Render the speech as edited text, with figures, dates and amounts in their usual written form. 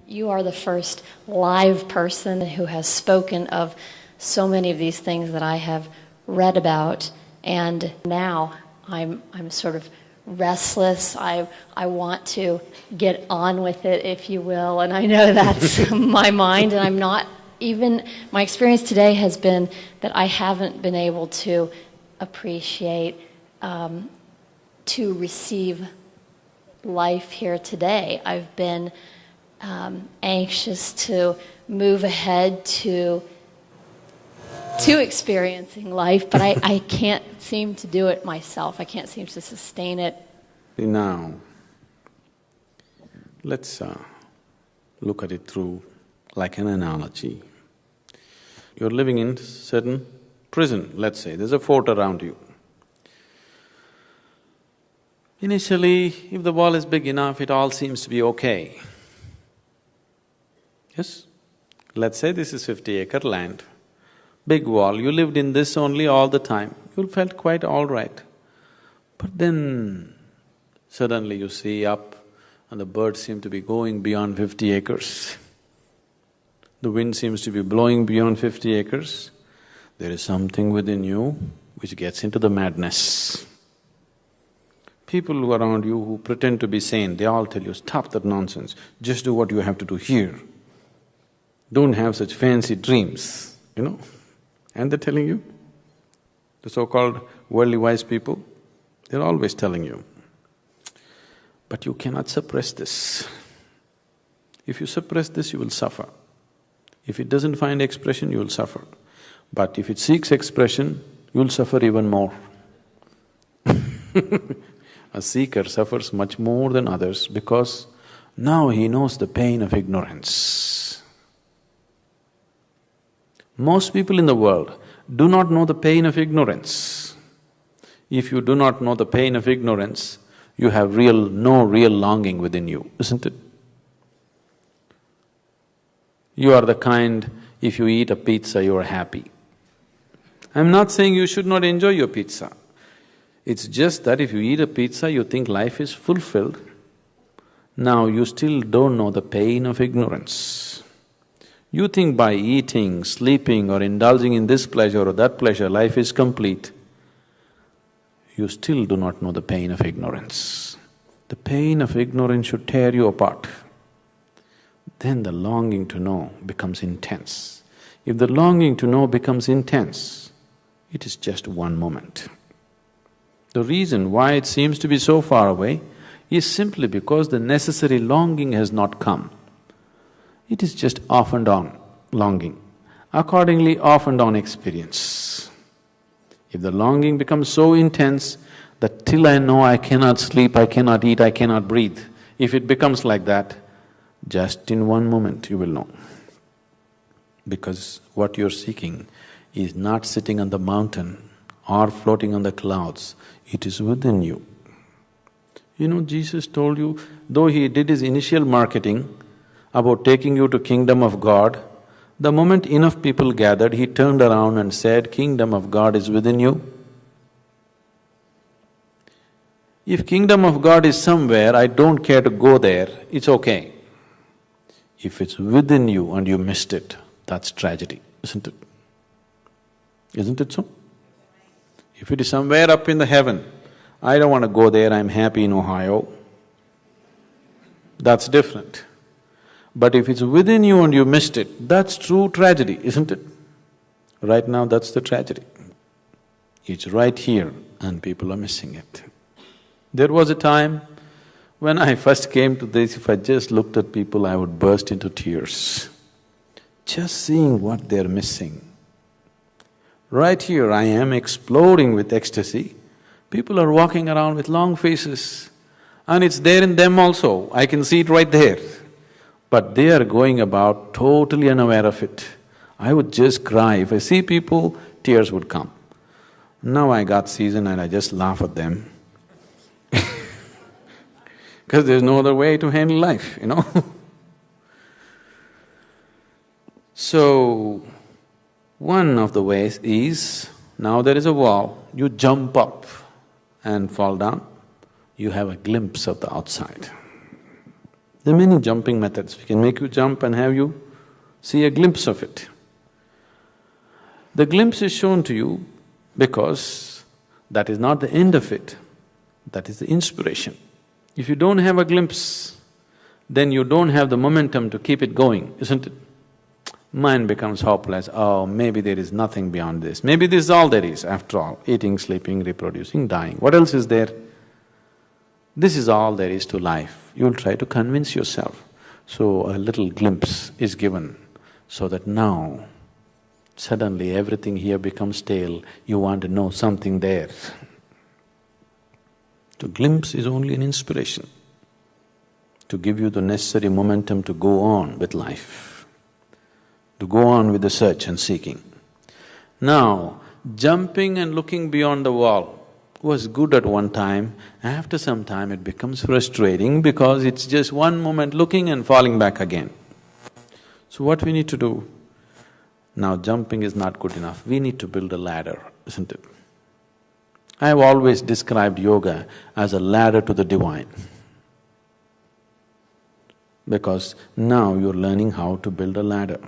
You are the first live person who has spoken of so many of these things that I have read about, and now I'm sort of restless. I want to get on with it, if you will, and I know that's my mind, and I'm not even, my experience today has been that I haven't been able to appreciate, to receive life here today. I've been anxious to move ahead to experiencing life, but I can't seem to do it myself. I can't seem to sustain it. Now, let's look at it through like an analogy. You're living in certain prison, let's say, there's a fort around you. Initially, if the wall is big enough, it all seems to be okay. Yes? Let's say this is 50-acre land, big wall, you lived in this only all the time, you felt quite all right. But then suddenly you see up and the birds seem to be going beyond 50 acres. The wind seems to be blowing beyond 50 acres. There is something within you which gets into the madness. People who are around you who pretend to be sane, they all tell you, stop that nonsense, just do what you have to do here. Don't have such fancy dreams, you know. And they're telling you, the so-called worldly wise people, they're always telling you. But you cannot suppress this. If you suppress this, you will suffer. If it doesn't find expression, you will suffer. But if it seeks expression, you will suffer even more. A seeker suffers much more than others because now he knows the pain of ignorance. Most people in the world do not know the pain of ignorance. If you do not know the pain of ignorance, you have no real longing within you, isn't it? You are the kind, if you eat a pizza, you are happy. I'm not saying you should not enjoy your pizza. It's just that if you eat a pizza, you think life is fulfilled. Now you still don't know the pain of ignorance. You think by eating, sleeping or indulging in this pleasure or that pleasure, life is complete. You still do not know the pain of ignorance. The pain of ignorance should tear you apart. Then the longing to know becomes intense. If the longing to know becomes intense, it is just one moment. The reason why it seems to be so far away is simply because the necessary longing has not come. It is just off and on longing, accordingly off and on experience. If the longing becomes so intense that till I know I cannot sleep, I cannot eat, I cannot breathe, if it becomes like that, just in one moment you will know. Because what you're seeking is not sitting on the mountain or floating on the clouds, it is within you. You know, Jesus told you, though he did his initial marketing about taking you to kingdom of God, the moment enough people gathered, he turned around and said, kingdom of God is within you. If kingdom of God is somewhere, I don't care to go there, it's okay. If it's within you and you missed it, that's tragedy, isn't it? Isn't it so? If it is somewhere up in the heaven, I don't want to go there, I'm happy in Ohio, that's different. But if it's within you and you missed it, that's true tragedy, isn't it? Right now, that's the tragedy. It's right here and people are missing it. There was a time when I first came to this, if I just looked at people, I would burst into tears. Just seeing what they're missing. Right here, I am exploding with ecstasy. People are walking around with long faces and it's there in them also, I can see it right there. But they are going about totally unaware of it. I would just cry. If I see people, tears would come. Now I got seasoned and I just laugh at them because there's no other way to handle life, you know. So, one of the ways is, now there is a wall, you jump up and fall down, you have a glimpse of the outside. There are many jumping methods. We can make you jump and have you see a glimpse of it. The glimpse is shown to you because that is not the end of it, that is the inspiration. If you don't have a glimpse, then you don't have the momentum to keep it going, isn't it? Mind becomes hopeless. Oh, maybe there is nothing beyond this. Maybe this is all there is, after all. Eating, sleeping, reproducing, dying. What else is there? This is all there is to life. You'll try to convince yourself. So a little glimpse is given so that now suddenly everything here becomes stale. You want to know something there. The glimpse is only an inspiration to give you the necessary momentum to go on with life, to go on with the search and seeking. Now, jumping and looking beyond the wall was good at one time. After some time it becomes frustrating because it's just one moment looking and falling back again. So what we need to do? Now jumping is not good enough, we need to build a ladder, isn't it? I have always described yoga as a ladder to the divine, because now you're learning how to build a ladder.